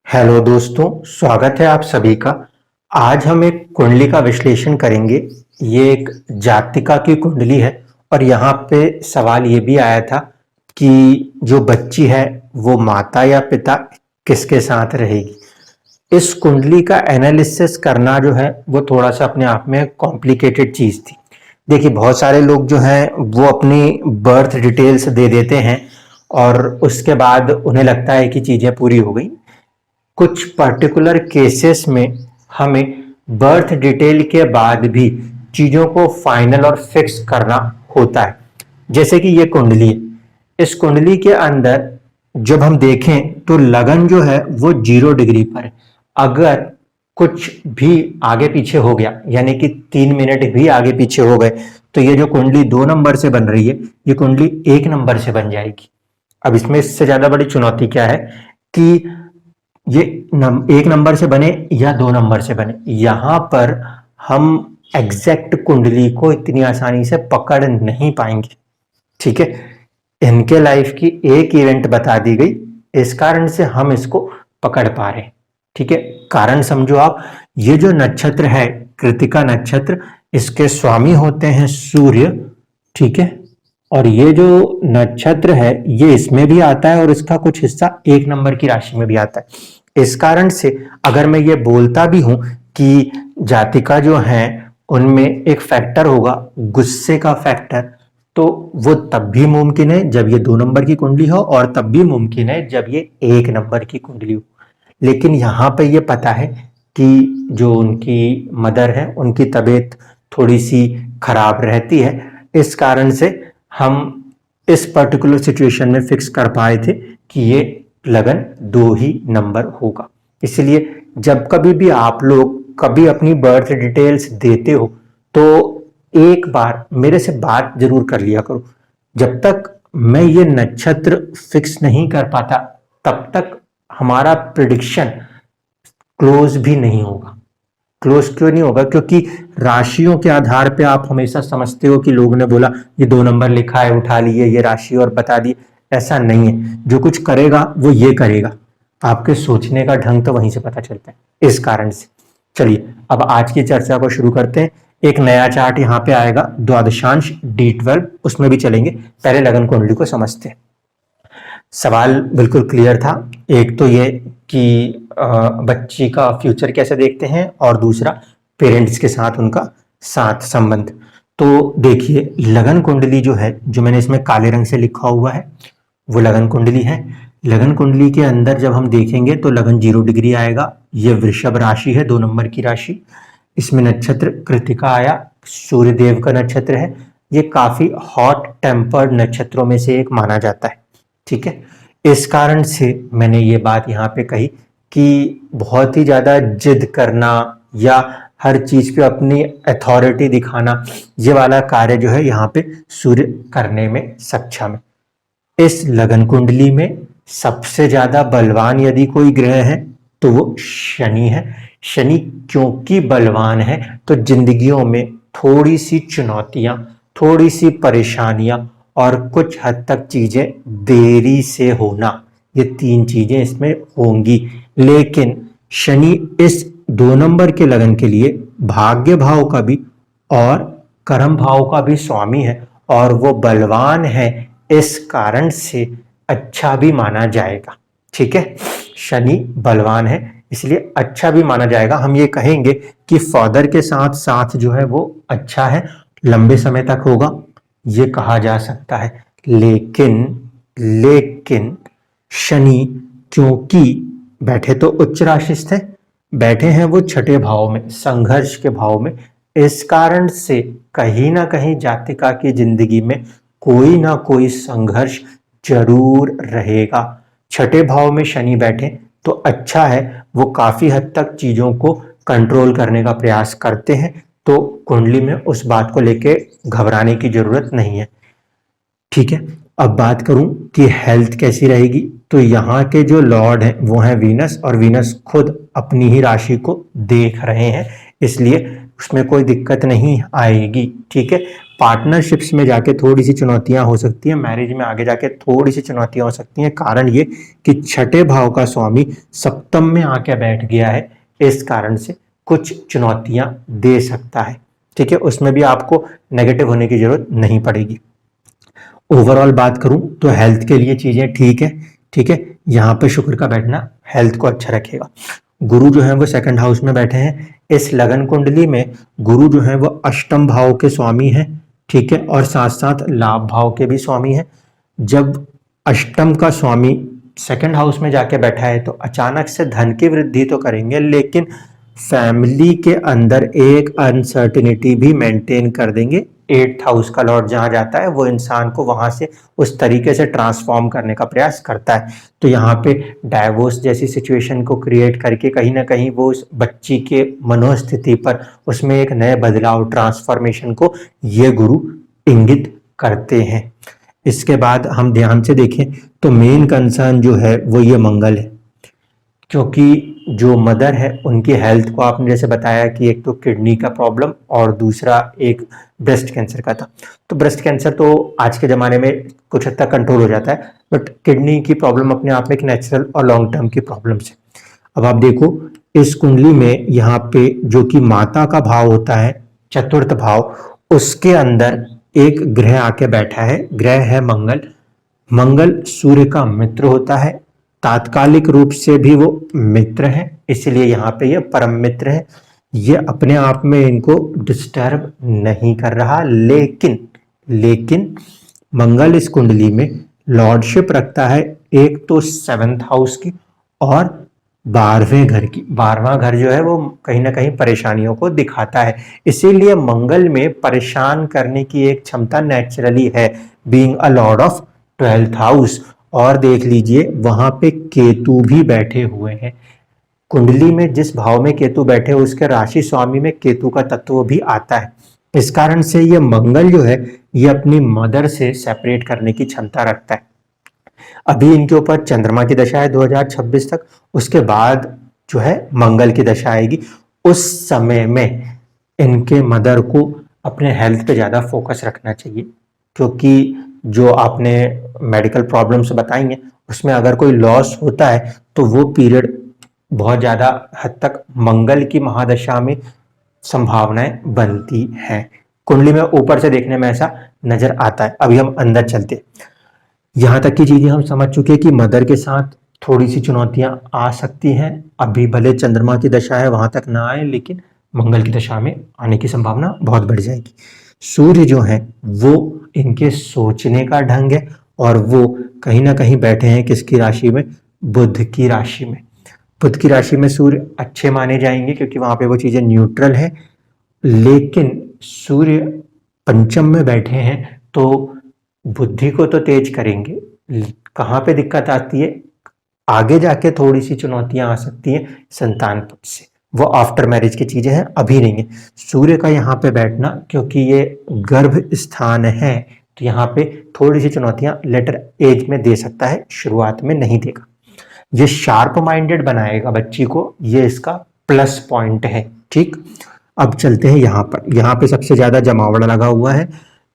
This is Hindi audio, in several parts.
हेलो दोस्तों, स्वागत है आप सभी का। आज हम एक कुंडली का विश्लेषण करेंगे। ये एक जातिका की कुंडली है और यहाँ पे सवाल ये भी आया था कि जो बच्ची है वो माता या पिता किसके साथ रहेगी। इस कुंडली का एनालिसिस करना जो है वो थोड़ा सा अपने आप में कॉम्प्लिकेटेड चीज़ थी। देखिए, बहुत सारे लोग जो हैं वो अपनी बर्थ डिटेल्स दे देते हैं और उसके बाद उन्हें लगता है कि चीज़ें पूरी हो गई। कुछ पर्टिकुलर केसेस में हमें बर्थ डिटेल के बाद भी चीज़ों को फाइनल और फिक्स करना होता है। जैसे कि ये कुंडली है, इस कुंडली के अंदर जब हम देखें तो लगन जो है वो 0 डिग्री पर है। अगर कुछ भी आगे पीछे हो गया, यानी कि 3 मिनट भी आगे पीछे हो गए, तो ये जो कुंडली 2 नंबर से बन रही है, ये कुंडली 1 नंबर से बन जाएगी। अब इसमें इससे ज्यादा बड़ी चुनौती क्या है कि ये 1 नंबर से बने या 2 नंबर से बने, यहां पर हम एग्जैक्ट कुंडली को इतनी आसानी से पकड़ नहीं पाएंगे। ठीक है, इनके लाइफ की एक इवेंट बता दी गई, इस कारण से हम इसको पकड़ पा रहे हैं। ठीक है, कारण समझो आप। ये जो नक्षत्र है कृतिका नक्षत्र, इसके स्वामी होते हैं सूर्य। ठीक है, और ये जो नक्षत्र है ये इसमें भी आता है और इसका कुछ हिस्सा 1 नंबर की राशि में भी आता है। इस कारण से अगर मैं ये बोलता भी हूं कि जातिका जो है उनमें एक फैक्टर होगा गुस्से का फैक्टर, तो वो तब भी मुमकिन है जब ये 2 नंबर की कुंडली हो और तब भी मुमकिन है जब ये 1 नंबर की कुंडली हो। लेकिन यहाँ पे ये पता है कि जो उनकी मदर है उनकी तबीयत थोड़ी सी खराब रहती है, इस कारण से हम इस पर्टिकुलर सिचुएशन में फिक्स कर पाए थे कि ये लगन 2 ही नंबर होगा। इसलिए जब कभी भी आप लोग कभी अपनी बर्थ डिटेल्स देते हो तो एक बार मेरे से बात जरूर कर लिया करो। जब तक मैं ये नक्षत्र फिक्स नहीं कर पाता तब तक हमारा प्रिडिक्शन क्लोज भी नहीं होगा। क्लोज क्यों नहीं होगा? क्योंकि राशियों के आधार पे आप हमेशा समझते हो कि लोगों ने बोला ये 2 नंबर लिखा है, उठा लिए ये राशि और बता दी। ऐसा नहीं है, जो कुछ करेगा वो ये करेगा। आपके सोचने का ढंग तो वहीं से पता चलता है। इस कारण से चलिए अब आज की चर्चा को शुरू करते हैं। एक नया चार्ट यहाँ पे आएगा, द्वादशांश D12, उसमें भी चलेंगे। पहले लगन कुंडली को समझते हैं। सवाल बिल्कुल क्लियर था। एक तो ये कि बच्ची का फ्यूचर कैसे देखते हैं और दूसरा पेरेंट्स के साथ उनका साथ संबंध। तो देखिए, लगन कुंडली जो है, जो मैंने इसमें काले रंग से लिखा हुआ है, वो लगन कुंडली है। लगन कुंडली के अंदर जब हम देखेंगे तो लगन 0 डिग्री आएगा। ये वृषभ राशि है, 2 नंबर की राशि। इसमें नक्षत्र कृतिका आया, सूर्यदेव का नक्षत्र है। ये काफी हॉट टेम्पर्ड नक्षत्रों में से एक माना जाता है। ठीक है, इस कारण से मैंने ये बात यहाँ पे कही कि बहुत ही ज्यादा जिद करना या हर चीज पे अपनी अथॉरिटी दिखाना, ये वाला कार्य जो है यहाँ पे सूर्य करने में सक्षम है। इस लगन कुंडली में सबसे ज्यादा बलवान यदि कोई ग्रह है तो वो शनि है। शनि क्योंकि बलवान है तो जिंदगियों में थोड़ी सी चुनौतियां, थोड़ी सी परेशानियां और कुछ हद तक चीजें देरी से होना, ये 3 चीजें इसमें होंगी। लेकिन शनि इस 2 नंबर के लगन के लिए भाग्य भाव का भी और कर्म भाव का भी स्वामी है और वो बलवान है, इस कारण से अच्छा भी माना जाएगा। ठीक है, शनि बलवान है इसलिए अच्छा भी माना जाएगा। हम ये कहेंगे कि फादर के साथ साथ जो है वो अच्छा है, लंबे समय तक होगा, ये कहा जा सकता है। लेकिन शनि क्योंकि बैठे तो उच्च राशिस्थ है, बैठे हैं वो छठे भाव में, संघर्ष के भाव में, इस कारण से कहीं ना कहीं जातिका की जिंदगी में कोई ना कोई संघर्ष जरूर रहेगा। छठे भाव में शनि बैठे तो अच्छा है, वो काफी हद तक चीजों को कंट्रोल करने का प्रयास करते हैं, तो कुंडली में उस बात को लेके घबराने की जरूरत नहीं है। ठीक है, अब बात करूं कि हेल्थ कैसी रहेगी, तो यहाँ के जो लॉर्ड हैं वो हैं वीनस, और वीनस खुद अपनी ही राशि को देख रहे हैं, इसलिए उसमें कोई दिक्कत नहीं आएगी। ठीक है, पार्टनरशिप्स में जाके थोड़ी सी चुनौतियां हो सकती हैं, मैरिज में आगे जाके थोड़ी सी चुनौतियां हो सकती हैं। कारण ये कि छठे भाव का स्वामी सप्तम में आके बैठ गया है, इस कारण से कुछ चुनौतियां दे सकता है। ठीक है, उसमें भी आपको नेगेटिव होने की जरूरत नहीं पड़ेगी। ओवरऑल बात करूं तो हेल्थ के लिए चीजें ठीक है। ठीक है, यहाँ पे शुक्र का बैठना हेल्थ को अच्छा रखेगा। गुरु जो है वो सेकंड हाउस में बैठे हैं। इस लगन कुंडली में गुरु जो है वो अष्टम भाव के स्वामी हैं। ठीक है, और साथ साथ लाभ भाव के भी स्वामी हैं। जब अष्टम का स्वामी सेकंड हाउस में जाके बैठा है तो अचानक से धन की वृद्धि तो करेंगे, लेकिन फैमिली के अंदर एक अनसर्टिनिटी भी मेंटेन कर देंगे। 8th हाउस का लॉर्ड जहां जाता है वो इंसान को वहां से उस तरीके से ट्रांसफॉर्म करने का प्रयास करता है। तो यहाँ पे डाइवोर्स जैसी सिचुएशन को क्रिएट करके कहीं ना कहीं वो उस बच्ची के मनोस्थिति पर उसमें एक नए बदलाव, ट्रांसफॉर्मेशन को ये गुरु इंगित करते हैं। इसके बाद हम ध्यान से देखें तो मेन कंसर्न जो है वो ये मंगल है, क्योंकि जो मदर है उनकी हेल्थ को आपने जैसे बताया कि एक तो किडनी का प्रॉब्लम और दूसरा एक ब्रेस्ट कैंसर का था। तो ब्रेस्ट कैंसर तो आज के ज़माने में कुछ हद तक कंट्रोल हो जाता है, बट किडनी की प्रॉब्लम अपने आप में एक नेचुरल और लॉन्ग टर्म की प्रॉब्लम है। अब आप देखो इस कुंडली में यहाँ पे जो कि माता का भाव होता है चतुर्थ भाव, उसके अंदर एक ग्रह आके बैठा है। ग्रह है मंगल। मंगल सूर्य का मित्र होता है, तात्कालिक रूप से भी वो मित्र है, इसलिए यहाँ पे ये परम मित्र है। ये अपने आप में इनको डिस्टर्ब नहीं कर रहा, लेकिन मंगल इस कुंडली में लॉर्डशिप रखता है एक तो 7th हाउस की और 12वें घर की। 12वां घर जो है वो कहीं ना कहीं परेशानियों को दिखाता है, इसीलिए मंगल में परेशान करने की एक क्षमता नेचुरली है, being a Lord of 12th house. और देख लीजिए वहां पे केतु भी बैठे हुए हैं। कुंडली में जिस भाव में केतु बैठे उसके राशि स्वामी में केतु का तत्व भी आता है। इस कारण से ये मंगल जो है ये अपनी मदर से सेपरेट करने की क्षमता रखता है। अभी इनके ऊपर चंद्रमा की दशा है 2026 तक, उसके बाद जो है मंगल की दशा आएगी। उस समय में इनके मदर को अपने हेल्थ पे ज्यादा फोकस रखना चाहिए, क्योंकि जो आपने मेडिकल प्रॉब्लम्स बताई हैं उसमें अगर कोई लॉस होता है तो वो पीरियड बहुत ज्यादा हद तक मंगल की महादशा में संभावनाएं बनती हैं। कुंडली में ऊपर से देखने में ऐसा नजर आता है। अभी हम अंदर चलते हैं। यहाँ तक की चीजें हम समझ चुके हैं कि मदर के साथ थोड़ी सी चुनौतियां आ सकती हैं। अभी भले चंद्रमा की दशा है वहां तक ना आए, लेकिन मंगल की दशा में आने की संभावना बहुत बढ़ जाएगी। सूर्य जो है वो इनके सोचने का ढंग है, और वो कहीं ना कहीं बैठे हैं किसकी राशि में, बुध की राशि में। बुध की राशि में सूर्य अच्छे माने जाएंगे क्योंकि वहां पे वो चीजें न्यूट्रल है, लेकिन सूर्य पंचम में बैठे हैं तो बुद्धि को तो तेज करेंगे। कहाँ पे दिक्कत आती है, आगे जाके थोड़ी सी चुनौतियां आ सकती हैं संतान पक्ष से, वो आफ्टर मैरिज की चीजें हैं, अभी नहीं है। सूर्य का यहाँ पे बैठना क्योंकि ये गर्भ स्थान है, तो यहाँ पे थोड़ी सी चुनौतियां लेटर एज में दे सकता है, शुरुआत में नहीं देगा। ये शार्प माइंडेड बनाएगा बच्ची को, ये इसका प्लस पॉइंट है। ठीक, अब चलते हैं यहाँ पे सबसे ज्यादा जमावड़ा लगा हुआ है।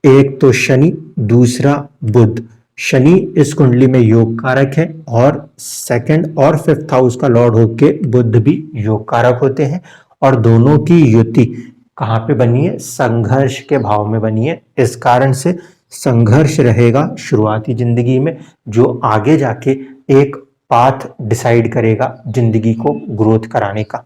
एक तो शनि, दूसरा बुध। शनि इस कुंडली में योग कारक है और 2nd और 5th हाउस का लॉर्ड होके बुध भी योग कारक होते हैं, और दोनों की युति कहाँ पे बनी है, संघर्ष के भाव में बनी है। इस कारण से संघर्ष रहेगा शुरुआती जिंदगी में, जो आगे जाके एक पाथ डिसाइड करेगा जिंदगी को ग्रोथ कराने का।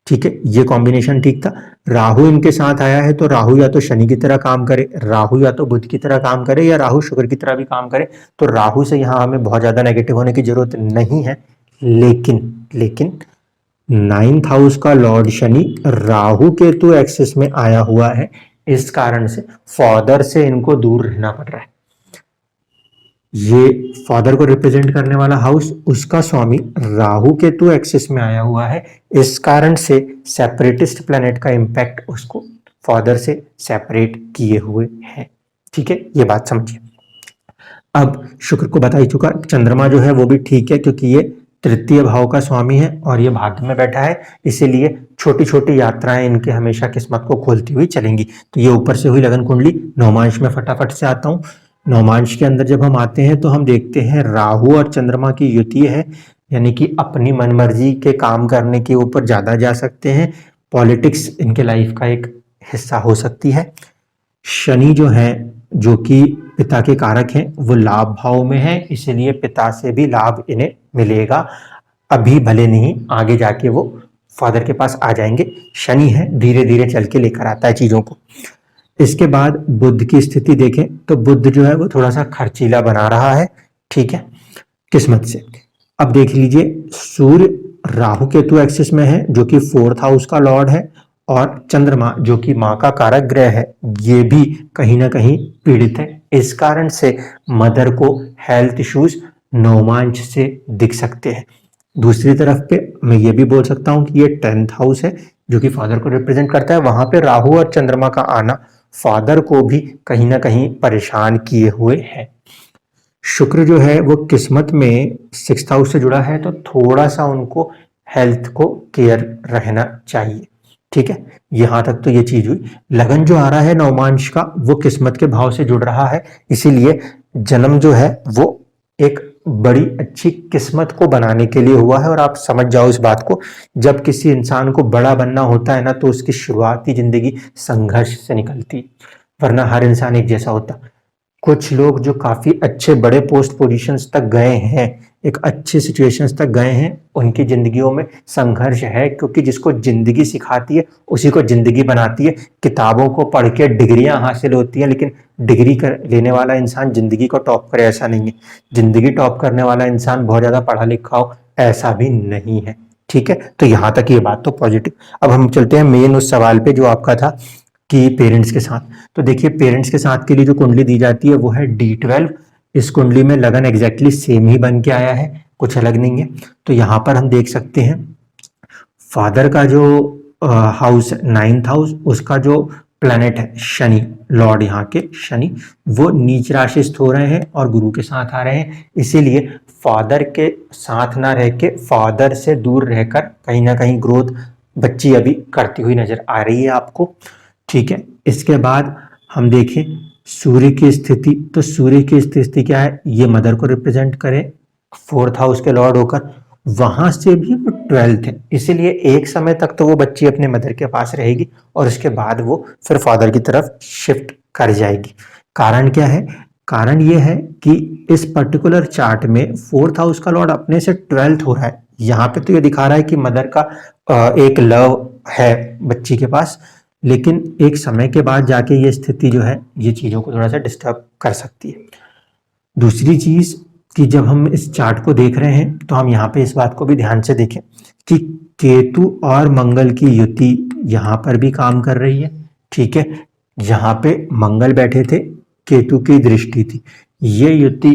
ठीक है, ये कॉम्बिनेशन ठीक था। राहु इनके साथ आया है तो राहु या तो शनि की तरह काम करे, राहु या तो बुध की तरह काम करे, या राहु शुक्र की तरह भी काम करे। तो राहु से यहाँ हमें बहुत ज्यादा नेगेटिव होने की जरूरत नहीं है, लेकिन 9th हाउस का लॉर्ड शनि राहु केतु एक्सिस में आया हुआ है, इस कारण से फादर से इनको दूर रहना पड़ रहा है। ये फादर को रिप्रेजेंट करने वाला हाउस, उसका स्वामी राहु केतु एक्सिस में आया हुआ है, इस कारण से सेपरेटिस्ट प्लैनेट का इंपैक्ट उसको फादर से सेपरेट किए हुए है। ठीक है, ये बात समझिए। अब शुक्र को बता ही चुका, चंद्रमा जो है वो भी ठीक है क्योंकि ये तृतीय भाव का स्वामी है और ये भाग्य में बैठा है, इसीलिए छोटी छोटी यात्राएं इनके हमेशा किस्मत को खोलती हुई चलेंगी। तो ये ऊपर से हुई लगन कुंडली। नवमांश में फटाफट से आता हूँ। नवमांश के अंदर जब हम आते हैं तो हम देखते हैं राहु और चंद्रमा की युति है, यानी कि अपनी मनमर्जी के काम करने के ऊपर ज्यादा जा सकते हैं। पॉलिटिक्स इनके लाइफ का एक हिस्सा हो सकती है। शनि जो है, जो कि पिता के कारक हैं, वो लाभ भाव में है, इसलिए पिता से भी लाभ इन्हें मिलेगा। अभी भले नहीं, आगे जाके वो फादर के पास आ जाएंगे। शनि है, धीरे धीरे चल के लेकर आता है चीजों को। इसके बाद बुध की स्थिति देखें तो बुध जो है वो थोड़ा सा खर्चीला बना रहा है, ठीक है, किस्मत से। अब देख लीजिए, सूर्य राहु केतु एक्सिस में है, जो कि 4th हाउस का लॉर्ड है, और चंद्रमा जो कि माँ का कारक ग्रह है, ये भी कहीं ना कहीं पीड़ित है। इस कारण से मदर को हेल्थ इश्यूज नवमांश से दिख सकते हैं। दूसरी तरफ पे मैं ये भी बोल सकता हूँ कि ये 10th हाउस है, जो कि फादर को रिप्रेजेंट करता है। वहां पे राहु और चंद्रमा का आना फादर को भी कहीं ना कहीं परेशान किए हुए है। शुक्र जो है वो किस्मत में 6th हाउस से जुड़ा है, तो थोड़ा सा उनको हेल्थ को केयर रहना चाहिए, ठीक है। यहां तक तो ये चीज हुई। लगन जो आ रहा है नवमांश का, वो किस्मत के भाव से जुड़ रहा है, इसीलिए जन्म जो है वो एक बड़ी अच्छी किस्मत को बनाने के लिए हुआ है। और आप समझ जाओ इस बात को, जब किसी इंसान को बड़ा बनना होता है ना, तो उसकी शुरुआती जिंदगी संघर्ष से निकलती, वरना हर इंसान एक जैसा होता। कुछ लोग जो काफी अच्छे बड़े पोस्ट पोजीशंस तक गए हैं, एक अच्छे सिचुएशंस तक गए हैं, उनकी जिंदगियों में संघर्ष है, क्योंकि जिसको जिंदगी सिखाती है उसी को जिंदगी बनाती है। किताबों को पढ़ के डिग्रियां हासिल होती हैं, लेकिन डिग्री लेने वाला इंसान जिंदगी को टॉप करे ऐसा नहीं है। जिंदगी टॉप करने वाला इंसान बहुत ज्यादा पढ़ा लिखा हो ऐसा भी नहीं है, ठीक है। तो यहां तक ये बात तो पॉजिटिव। अब हम चलते हैं मेन उस सवाल पे जो आपका था कि पेरेंट्स के साथ। तो देखिए, पेरेंट्स के साथ के लिए जो कुंडली दी जाती है वो है D12। इस कुंडली में लगन एग्जैक्टली सेम ही बन के आया है, कुछ अलग नहीं है। तो यहाँ पर हम देख सकते हैं फादर का जो हाउस 9th हाउस, उसका जो प्लैनेट है शनि, लॉर्ड यहाँ के शनि, वो नीच राशिस्थ हो रहे हैं और गुरु के साथ आ रहे हैं। इसीलिए फादर के साथ ना रह के फादर से दूर रहकर कहीं ना कहीं ग्रोथ बच्ची अभी करती हुई नजर आ रही है आपको, ठीक है। इसके बाद हम देखें सूर्य की स्थिति, तो सूर्य की स्थिति क्या है, ये मदर को रिप्रेजेंट करे 4th हाउस के लॉर्ड होकर, वहां से भी वो 12th है, इसीलिए एक समय तक तो वो बच्ची अपने मदर के पास रहेगी और उसके बाद वो फिर फादर की तरफ शिफ्ट कर जाएगी। कारण क्या है, कारण ये है कि इस पर्टिकुलर चार्ट में 4th हाउस का लॉर्ड अपने से 12th हो रहा है। यहाँ पे तो ये दिखा रहा है कि मदर का एक लव है बच्ची के पास, लेकिन एक समय के बाद जाके ये स्थिति जो है ये चीजों को थोड़ा सा डिस्टर्ब कर सकती है। दूसरी चीज कि जब हम इस चार्ट को देख रहे हैं तो हम यहाँ पे इस बात को भी ध्यान से देखें कि केतु और मंगल की युति यहाँ पर भी काम कर रही है, ठीक है। यहाँ पे मंगल बैठे थे, केतु की दृष्टि थी, ये युति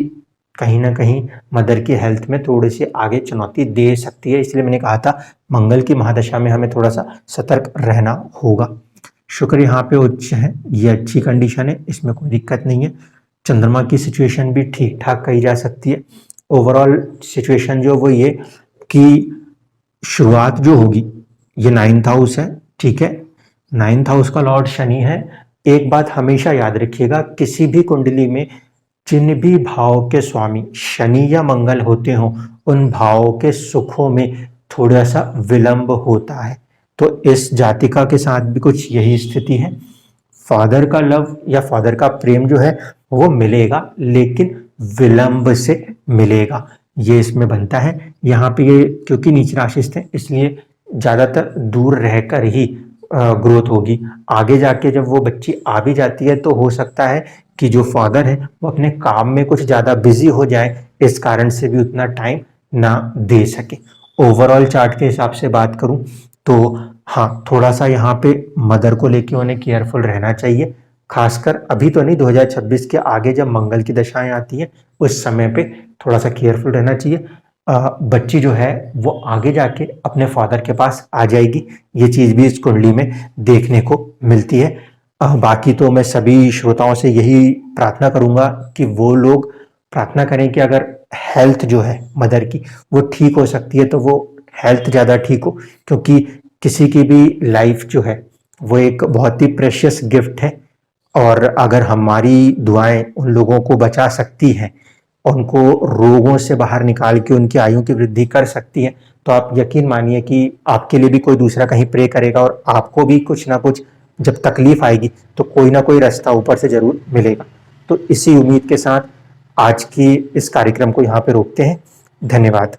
कहीं ना कहीं मदर की हेल्थ में थोड़ी सी आगे चुनौती दे सकती है। इसलिए मैंने कहा था मंगल की महादशा में हमें थोड़ा सा सतर्क रहना होगा। शुक्र यहाँ पे उच्च है, ये अच्छी कंडीशन है, इसमें कोई दिक्कत नहीं है। चंद्रमा की सिचुएशन भी ठीक ठाक कही जा सकती है। ओवरऑल सिचुएशन जो वो ये कि शुरुआत जो होगी, ये 9th हाउस है, ठीक है, 9th हाउस का लॉर्ड शनि है। एक बात हमेशा याद रखिएगा, किसी भी कुंडली में जिन भी भाव के स्वामी शनि या मंगल होते हों, उन भावों के सुखों में थोड़ा सा विलंब होता है। तो इस जातिका के साथ भी कुछ यही स्थिति है। फादर का लव या फादर का प्रेम जो है वो मिलेगा, लेकिन विलंब से मिलेगा, ये इसमें बनता है। यहाँ पे ये क्योंकि नीच राशिस्थ है, इसलिए ज्यादातर दूर रहकर ही ग्रोथ होगी। आगे जाके जब वो बच्ची आ भी जाती है तो हो सकता है कि जो फादर है वो अपने काम में कुछ ज्यादा बिजी हो जाए, इस कारण से भी उतना टाइम ना दे सके। ओवरऑल चार्ट के हिसाब से बात करूं तो हाँ, थोड़ा सा यहाँ पे मदर को लेके उन्हें केयरफुल रहना चाहिए, खासकर अभी तो नहीं, 2026 के आगे जब मंगल की दशाएं आती हैं उस समय पे थोड़ा सा केयरफुल रहना चाहिए। बच्ची जो है वो आगे जाके अपने फादर के पास आ जाएगी, ये चीज भी इस कुंडली में देखने को मिलती है। बाकी तो मैं सभी श्रोताओं से यही प्रार्थना करूंगा कि वो लोग प्रार्थना करें कि अगर हेल्थ जो है मदर की वो ठीक हो सकती है, तो वो हेल्थ ज़्यादा ठीक हो, क्योंकि किसी की भी लाइफ जो है वो एक बहुत ही प्रेशियस गिफ्ट है। और अगर हमारी दुआएं उन लोगों को बचा सकती हैं, उनको रोगों से बाहर निकाल के उनकी आयु की वृद्धि कर सकती है, तो आप यकीन मानिए कि आपके लिए भी कोई दूसरा कहीं प्रे करेगा, और आपको भी कुछ ना कुछ जब तकलीफ आएगी तो कोई ना कोई रास्ता ऊपर से जरूर मिलेगा। तो इसी उम्मीद के साथ आज की इस कार्यक्रम को यहाँ पे रोकते हैं। धन्यवाद।